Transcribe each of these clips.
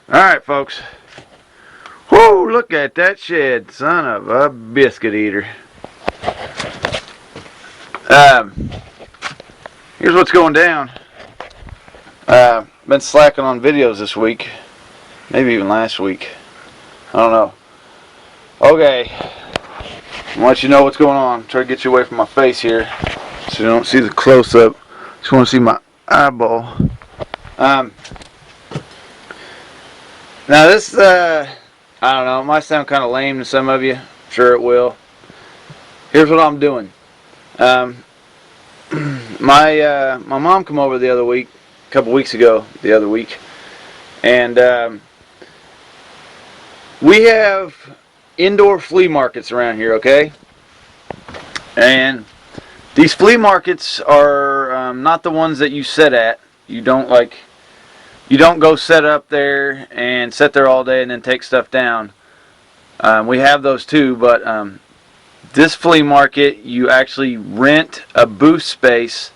Alright, folks. Whoo, look at that shed. Son of a biscuit eater. Here's what's going down. Been slacking on videos this week. Maybe even last week. I don't know. Okay. I'll let you know what's going on. Try to get you away from my face here so you don't see the close-up. Just want to see my eyeball. Now this, I don't know, it might sound kind of lame to some of you. I'm sure it will. Here's what I'm doing. My mom came over the other week, a couple weeks ago, and we have indoor flea markets around here, okay? And these flea markets are not the ones that you sit at. You don't go set up there and sit there all day and then take stuff down. We have those too, but this flea market, you actually rent a booth space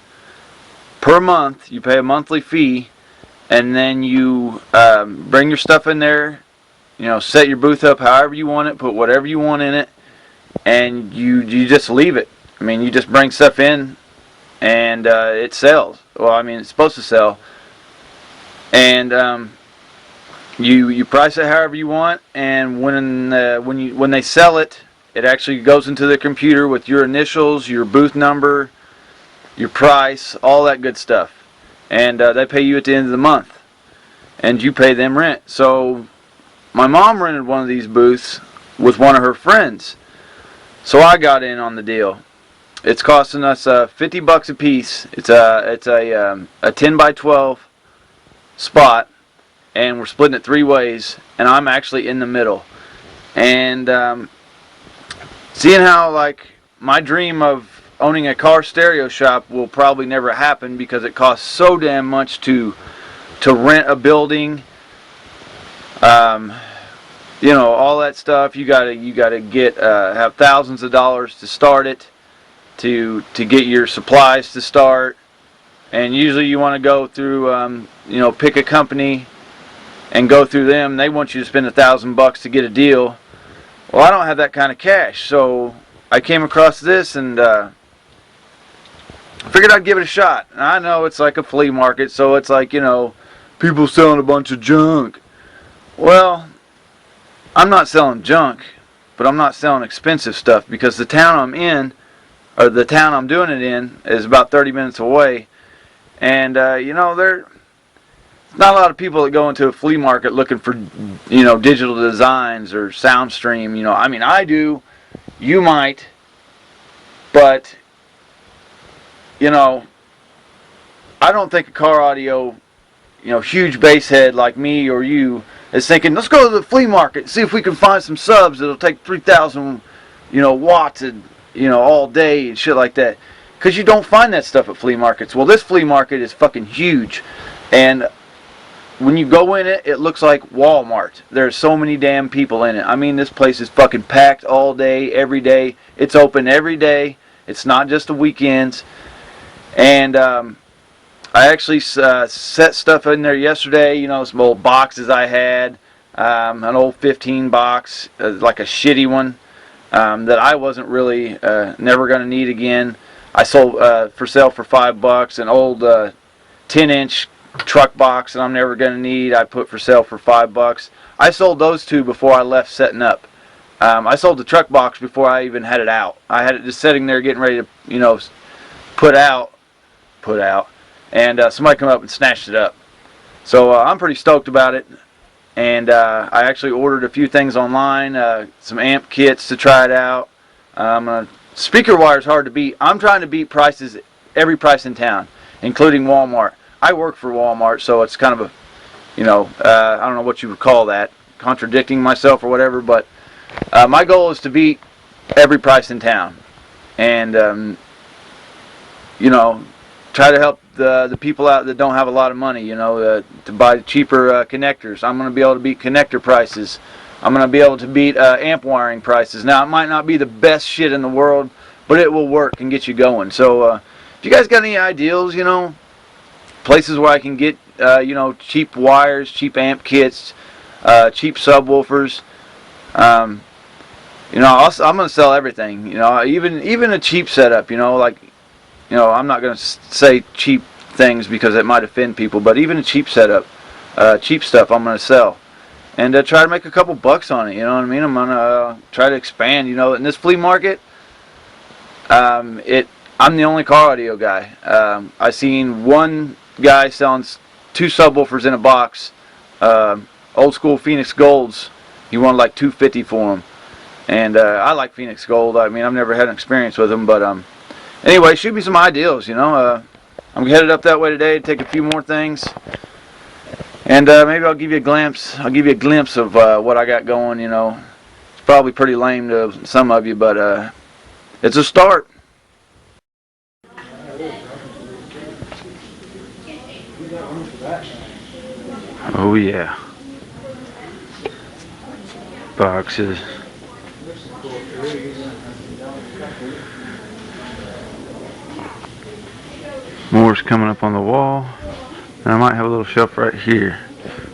per month. You pay a monthly fee, and then you bring your stuff in there. You know, set your booth up however you want it, put whatever you want in it, and you just leave it. I mean, you just bring stuff in, and it sells. Well, I mean, it's supposed to sell. And you price it however you want, and when they sell it, it actually goes into the computer with your initials, your booth number, your price, all that good stuff, and they pay you at the end of the month, and you pay them rent. So my mom rented one of these booths with one of her friends, so I got in on the deal. It's costing us $50 a piece. It's a 10 by 12 spot, and we're splitting it 3 ways, and I'm actually in the middle. And seeing how, like, my dream of owning a car stereo shop will probably never happen because it costs so damn much to rent a building, you know, all that stuff. You gotta get have thousands of dollars to start it, to get your supplies to start. And usually you want to go through, you know, pick a company and go through them. They want you to spend $1,000 to get a deal. Well, I don't have that kind of cash, so I came across this and I figured I'd give it a shot. And I know it's like a flea market, so it's like, you know, people selling a bunch of junk. Well, I'm not selling junk, but I'm not selling expensive stuff because the town I'm in, or the town I'm doing it in, is about 30 minutes away. And, you know, there's not a lot of people that go into a flea market looking for, you know, digital designs or sound stream. You know, I mean, I do. You might. But, you know, I don't think a car audio, you know, huge bass head like me or you is thinking, let's go to the flea market and see if we can find some subs that'll take 3,000, you know, watts and, you know, all day and shit like that. Because you don't find that stuff at flea markets. Well, this flea market is fucking huge. And when you go in it, it looks like Walmart. There's so many damn people in it. I mean, this place is fucking packed all day, every day. It's open every day. It's not just the weekends. And I actually set stuff in there yesterday. You know, some old boxes I had. An old 15 box, like a shitty one, that I wasn't really never going to need again. I sold for sale for $5. An old 10-inch truck box that I'm never going to need, I put for sale for $5. I sold those two before I left setting up. I sold the truck box before I even had it out. I had it just sitting there getting ready to, you know, put out, and somebody come up and snatched it up. So I'm pretty stoked about it. And I actually ordered a few things online, some amp kits to try it out. Speaker wire is hard to beat. I'm trying to beat prices, every price in town, including Walmart. I work for Walmart, so it's kind of a, you know, I don't know what you would call that, contradicting myself or whatever, but my goal is to beat every price in town. And, you know, try to help the people out that don't have a lot of money, you know, to buy cheaper connectors. I'm going to be able to beat connector prices. I'm going to be able to beat amp wiring prices. Now, it might not be the best shit in the world, but it will work and get you going. So, if you guys got any ideas, you know, places where I can get, you know, cheap wires, cheap amp kits, cheap subwoofers. You know, I'm gonna sell everything. You know, even a cheap setup. You know, like, you know, I'm not gonna say cheap things because it might offend people, but even a cheap setup, cheap stuff, I'm gonna sell, and try to make a couple bucks on it. You know what I mean? I'm gonna try to expand. You know, in this flea market, I'm the only car audio guy. I seen one guy selling 2 subwoofers in a box, old school Phoenix Golds. He wanted like $250 for them. And I like Phoenix Gold. I mean, I've never had an experience with them, but anyway, shoot me some ideals. You know, I'm headed up that way today to take a few more things, and maybe I'll give you a glimpse. I'll give you a glimpse of what I got going. You know, it's probably pretty lame to some of you, but it's a start. Oh yeah, boxes. More's coming up on the wall, and I might have a little shelf right here.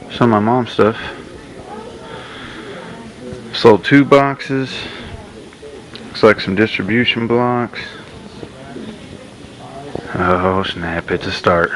Some of my mom's stuff. Sold 2 boxes. Looks like some distribution blocks. Oh snap! It's a start.